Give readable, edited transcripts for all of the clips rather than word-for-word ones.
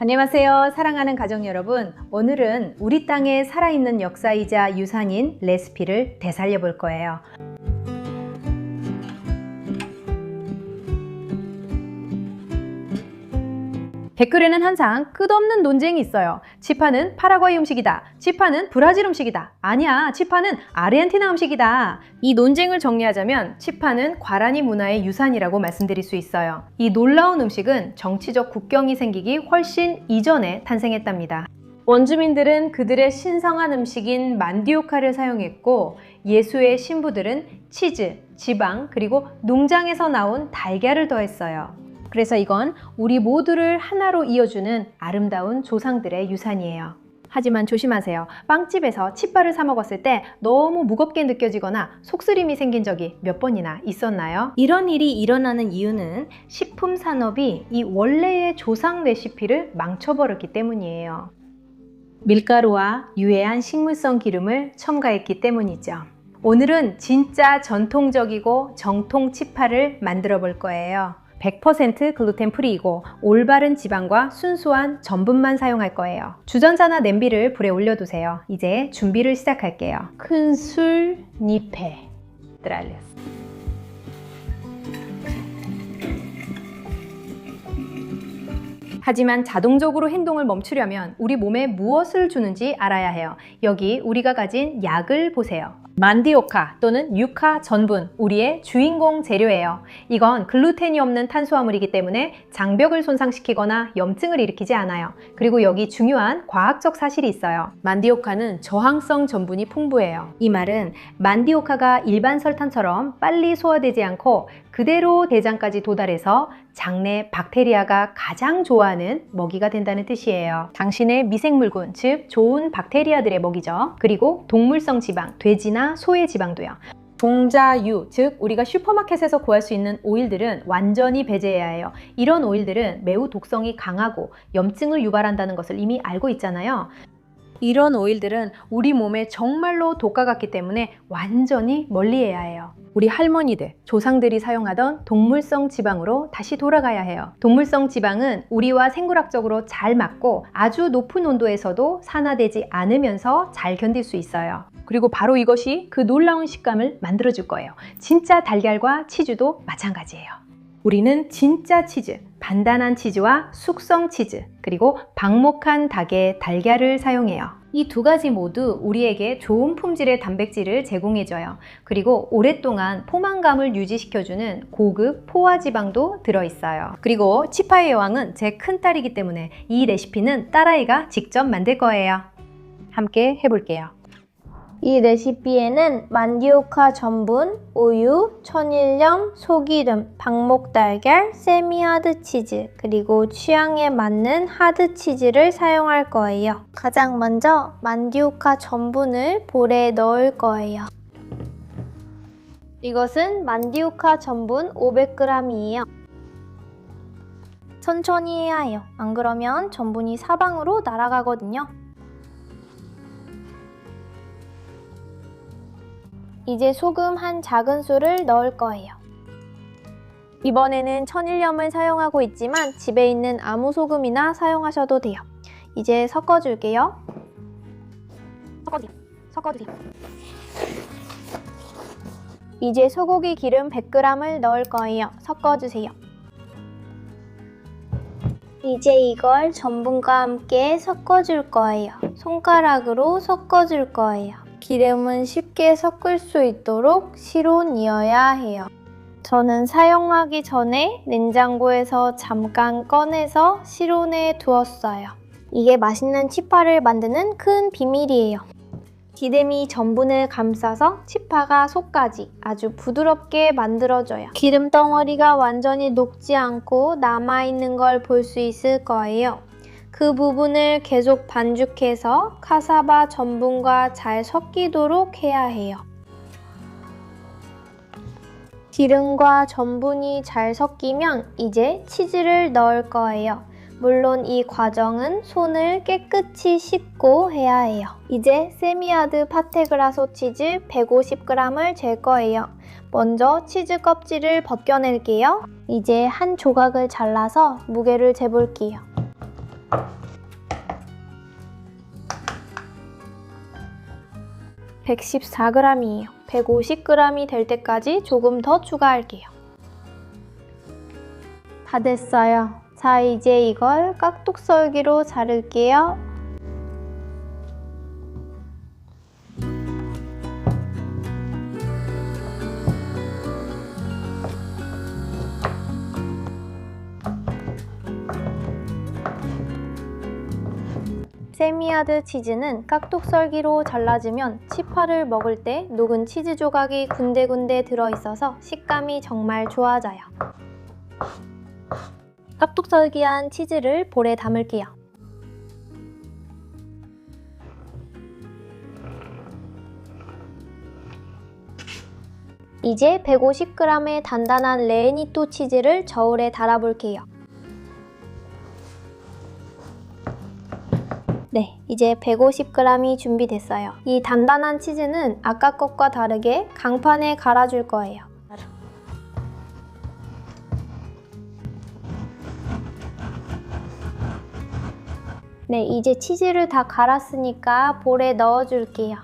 안녕하세요, 사랑하는 가족 여러분. 오늘은 우리 땅에 살아있는 역사이자 유산인 레시피를 되살려 볼 거예요. 댓글에는 항상 끝없는 논쟁이 있어요. 치파는 파라과이 음식이다. 치파는 브라질 음식이다. 아니야, 치파는 아르헨티나 음식이다. 이 논쟁을 정리하자면 치파는 과라니 문화의 유산이라고 말씀드릴 수 있어요. 이 놀라운 음식은 정치적 국경이 생기기 훨씬 이전에 탄생했답니다. 원주민들은 그들의 신성한 음식인 만디오카를 사용했고, 예수의 신부들은 치즈, 지방, 그리고 농장에서 나온 달걀을 더했어요. 그래서 이건 우리 모두를 하나로 이어주는 아름다운 조상들의 유산이에요. 하지만 조심하세요. 빵집에서 치파를 사 먹었을 때 너무 무겁게 느껴지거나 속쓰림이 생긴 적이 몇 번이나 있었나요? 이런 일이 일어나는 이유는 식품 산업이 이 원래의 조상 레시피를 망쳐버렸기 때문이에요. 밀가루와 유해한 식물성 기름을 첨가했기 때문이죠. 오늘은 진짜 전통적이고 정통 치파를 만들어 볼 거예요. 100% 글루텐 프리이고 올바른 지방과 순수한 전분만 사용할 거예요. 주전자나 냄비를 불에 올려두세요. 이제 준비를 시작할게요. 큰 술, 니페, 트랄레스. 하지만 자동적으로 행동을 멈추려면 우리 몸에 무엇을 주는지 알아야 해요. 여기 우리가 가진 약을 보세요. 만디오카 또는 유카 전분, 우리의 주인공 재료예요. 이건 글루텐이 없는 탄수화물이기 때문에 장벽을 손상시키거나 염증을 일으키지 않아요. 그리고 여기 중요한 과학적 사실이 있어요. 만디오카는 저항성 전분이 풍부해요. 이 말은 만디오카가 일반 설탕처럼 빨리 소화되지 않고 그대로 대장까지 도달해서 장내 박테리아가 가장 좋아하는 먹이가 된다는 뜻이에요. 당신의 미생물군, 즉 좋은 박테리아들의 먹이죠. 그리고 동물성 지방, 돼지나 소의 지방도요. 종자유, 즉 우리가 슈퍼마켓에서 구할 수 있는 오일들은 완전히 배제해야 해요. 이런 오일들은 매우 독성이 강하고 염증을 유발한다는 것을 이미 알고 있잖아요. 이런 오일들은 우리 몸에 정말로 독과 같기 때문에 완전히 멀리해야 해요. 우리 할머니들, 조상들이 사용하던 동물성 지방으로 다시 돌아가야 해요. 동물성 지방은 우리와 생물학적으로 잘 맞고 아주 높은 온도에서도 산화되지 않으면서 잘 견딜 수 있어요. 그리고 바로 이것이 그 놀라운 식감을 만들어줄 거예요. 진짜 달걀과 치즈도 마찬가지예요. 우리는 진짜 치즈, 단단한 치즈와 숙성 치즈, 그리고 방목한 닭의 달걀을 사용해요. 이 두 가지 모두 우리에게 좋은 품질의 단백질을 제공해줘요. 그리고 오랫동안 포만감을 유지시켜주는 고급 포화지방도 들어있어요. 그리고 치파의 여왕은 제 큰딸이기 때문에 이 레시피는 딸아이가 직접 만들 거예요. 함께 해볼게요. 이 레시피에는 만디오카 전분, 우유, 천일염, 소기름, 방목달걀, 세미하드 치즈, 그리고 취향에 맞는 하드 치즈를 사용할 거예요. 가장 먼저 만디오카 전분을 볼에 넣을 거예요. 이것은 만디오카 전분 500g이에요. 천천히 해야 해요. 안 그러면 전분이 사방으로 날아가거든요. 이제 소금 한 작은술을 넣을 거예요. 이번에는 천일염을 사용하고 있지만 집에 있는 아무 소금이나 사용하셔도 돼요. 이제 섞어줄게요. 섞어주세요. 이제 소고기 기름 100g을 넣을 거예요. 섞어주세요. 이제 이걸 전분과 함께 섞어줄 거예요. 손가락으로 섞어줄 거예요. 기름은 쉽게 섞을 수 있도록 실온이어야 해요. 저는 사용하기 전에 냉장고에서 잠깐 꺼내서 실온에 두었어요. 이게 맛있는 치파를 만드는 큰 비밀이에요. 기름이 전분을 감싸서 치파가 속까지 아주 부드럽게 만들어져요. 기름 덩어리가 완전히 녹지 않고 남아있는 걸 볼 수 있을 거예요. 그 부분을 계속 반죽해서 카사바 전분과 잘 섞이도록 해야 해요. 기름과 전분이 잘 섞이면 이제 치즈를 넣을 거예요. 물론 이 과정은 손을 깨끗이 씻고 해야 해요. 이제 세미하드 파테그라소 치즈 150g을 잴 거예요. 먼저 치즈 껍질을 벗겨낼게요. 이제 한 조각을 잘라서 무게를 재볼게요. (114g이에요) 150g이 될 때까지 조금 더 추가할게요. 다 됐어요. 자, 이제 이걸 깍둑썰기로 자를게요. 세미하드 치즈는 깍둑썰기로 잘라주면 치파를 먹을 때 녹은 치즈 조각이 군데군데 들어있어서 식감이 정말 좋아져요. 깍둑썰기한 치즈를 볼에 담을게요. 이제 150g의 단단한 레니또 치즈를 저울에 달아볼게요. 네, 이제 150g이 준비됐어요. 이 단단한 치즈는 아까 것과 다르게 강판에 갈아줄 거예요. 네, 이제 치즈를 다 갈았으니까 볼에 넣어줄게요.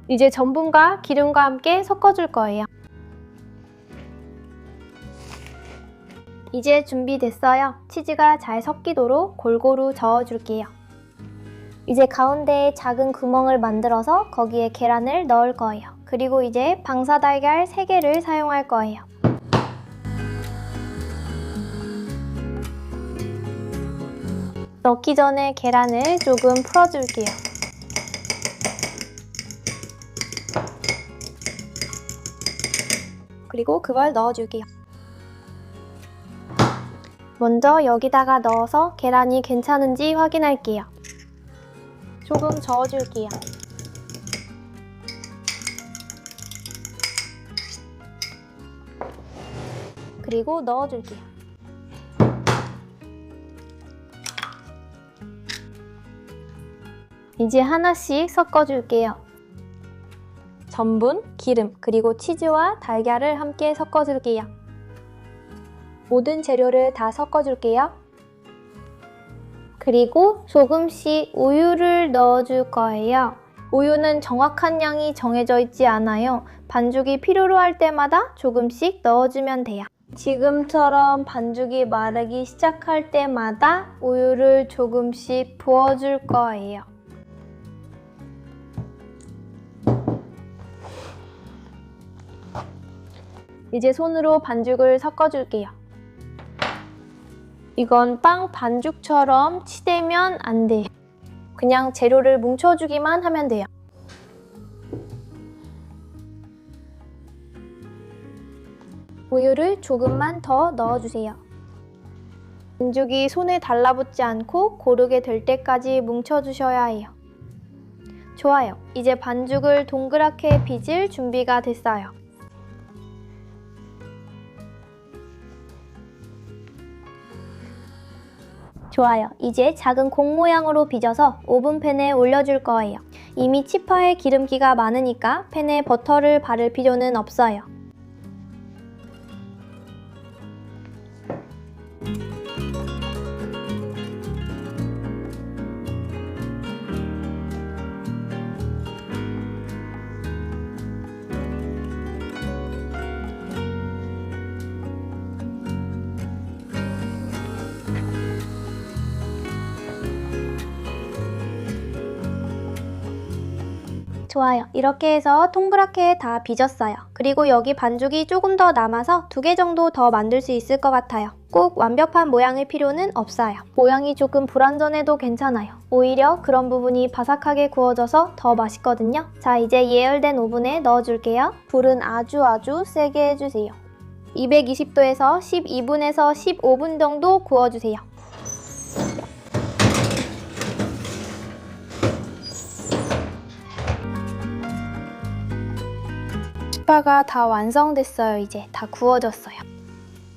이제 전분과 기름과 함께 섞어줄 거예요. 이제 준비됐어요. 치즈가 잘 섞이도록 골고루 저어줄게요. 이제 가운데에 작은 구멍을 만들어서 거기에 계란을 넣을 거예요. 그리고 이제 방사달걀 3개를 사용할 거예요. 넣기 전에 계란을 조금 풀어줄게요. 그리고 그걸 넣어줄게요. 먼저 여기다가 넣어서 계란이 괜찮은지 확인할게요. 조금 저어줄게요. 그리고 넣어줄게요. 이제 하나씩 섞어줄게요. 전분, 기름, 그리고 치즈와 달걀을 함께 섞어줄게요. 모든 재료를 다 섞어줄게요. 그리고 조금씩 우유를 넣어줄 거예요. 우유는 정확한 양이 정해져 있지 않아요. 반죽이 필요로 할 때마다 조금씩 넣어주면 돼요. 지금처럼 반죽이 마르기 시작할 때마다 우유를 조금씩 부어줄 거예요. 이제 손으로 반죽을 섞어줄게요. 이건 빵 반죽처럼 치대면 안 돼요. 그냥 재료를 뭉쳐주기만 하면 돼요. 우유를 조금만 더 넣어주세요. 반죽이 손에 달라붙지 않고 고르게 될 때까지 뭉쳐주셔야 해요. 좋아요. 이제 반죽을 동그랗게 빚을 준비가 됐어요. 좋아요. 이제 작은 공 모양으로 빚어서 오븐팬에 올려줄 거예요. 이미 치파에 기름기가 많으니까 팬에 버터를 바를 필요는 없어요. 좋아요. 이렇게 해서 동그랗게 다 빚었어요. 그리고 여기 반죽이 조금 더 남아서 2개 정도 더 만들 수 있을 것 같아요. 꼭 완벽한 모양일 필요는 없어요. 모양이 조금 불완전해도 괜찮아요. 오히려 그런 부분이 바삭하게 구워져서 더 맛있거든요. 자, 이제 예열된 오븐에 넣어줄게요. 불은 아주 세게 해주세요. 220도에서 12분에서 15분 정도 구워주세요. 치파가 다 완성됐어요. 이제 다 구워졌어요.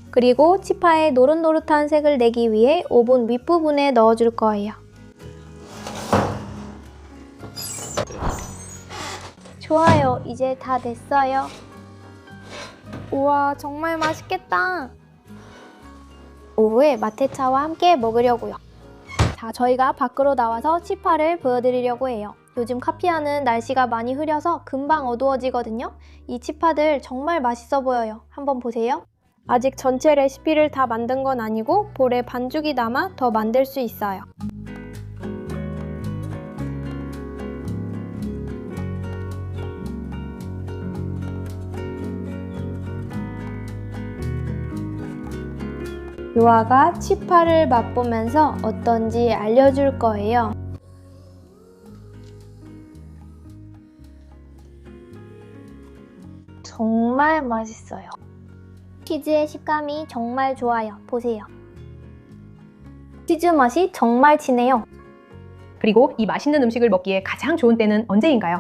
그리고 치파에 노릇노릇한 색을 내기 위해 오븐 윗부분에 넣어줄 거예요. 좋아요. 이제 다 됐어요. 우와, 정말 맛있겠다. 오후에 마테차와 함께 먹으려고요. 자, 저희가 밖으로 나와서 치파를 보여드리려고 해요. 요즘 카피아는 날씨가 많이 흐려서 금방 어두워지거든요. 이 치파들 정말 맛있어 보여요. 한번 보세요. 아직 전체 레시피를 다 만든 건 아니고 볼에 반죽이 남아 더 만들 수 있어요. 요아가 치파를 맛보면서 어떤지 알려줄 거예요. 정말 맛있어요. 치즈의 식감이 정말 좋아요. 보세요. 치즈 맛이 정말 진해요. 그리고 이 맛있는 음식을 먹기에 가장 좋은 때는 언제인가요?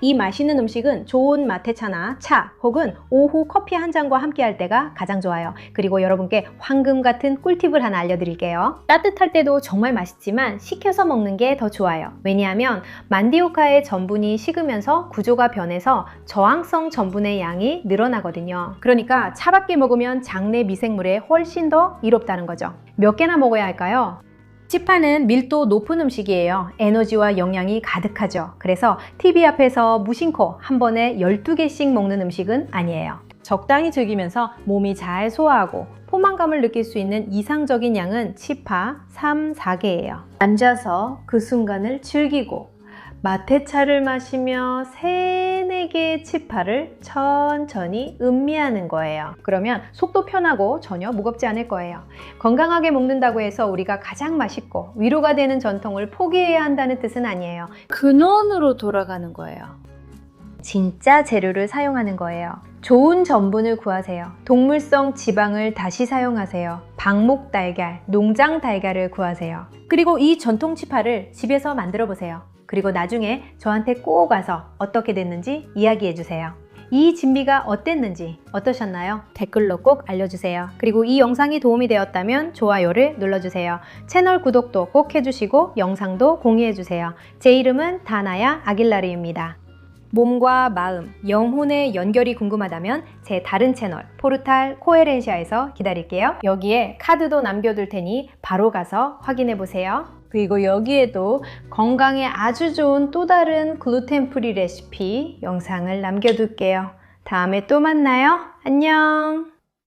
이 맛있는 음식은 좋은 마테차나 차 혹은 오후 커피 한 잔과 함께 할 때가 가장 좋아요. 그리고 여러분께 황금 같은 꿀팁을 하나 알려드릴게요. 따뜻할 때도 정말 맛있지만 식혀서 먹는 게 더 좋아요. 왜냐하면 만디오카의 전분이 식으면서 구조가 변해서 저항성 전분의 양이 늘어나거든요. 그러니까 차갑게 먹으면 장내 미생물에 훨씬 더 이롭다는 거죠. 몇 개나 먹어야 할까요? 치파는 밀도 높은 음식이에요. 에너지와 영양이 가득하죠. 그래서 TV 앞에서 무심코 한 번에 12개씩 먹는 음식은 아니에요. 적당히 즐기면서 몸이 잘 소화하고 포만감을 느낄 수 있는 이상적인 양은 치파 3, 4개예요. 앉아서 그 순간을 즐기고 마테차를 마시며 3, 4개의 치파를 천천히 음미하는 거예요. 그러면 속도 편하고 전혀 무겁지 않을 거예요. 건강하게 먹는다고 해서 우리가 가장 맛있고 위로가 되는 전통을 포기해야 한다는 뜻은 아니에요. 근원으로 돌아가는 거예요. 진짜 재료를 사용하는 거예요. 좋은 전분을 구하세요. 동물성 지방을 다시 사용하세요. 방목 달걀, 농장 달걀을 구하세요. 그리고 이 전통 치파를 집에서 만들어 보세요. 그리고 나중에 저한테 꼭 와서 어떻게 됐는지 이야기해 주세요. 이 진비가 어땠는지 어떠셨나요? 댓글로 꼭 알려주세요. 그리고 이 영상이 도움이 되었다면 좋아요를 눌러주세요. 채널 구독도 꼭 해주시고 영상도 공유해주세요. 제 이름은 다나야 아길라르입니다. 몸과 마음, 영혼의 연결이 궁금하다면 제 다른 채널 포르탈 코헤렌시아에서 기다릴게요. 여기에 카드도 남겨둘 테니 바로 가서 확인해 보세요. 그리고 여기에도 건강에 아주 좋은 또 다른 글루텐 프리 레시피 영상을 남겨둘게요. 다음에 또 만나요. 안녕.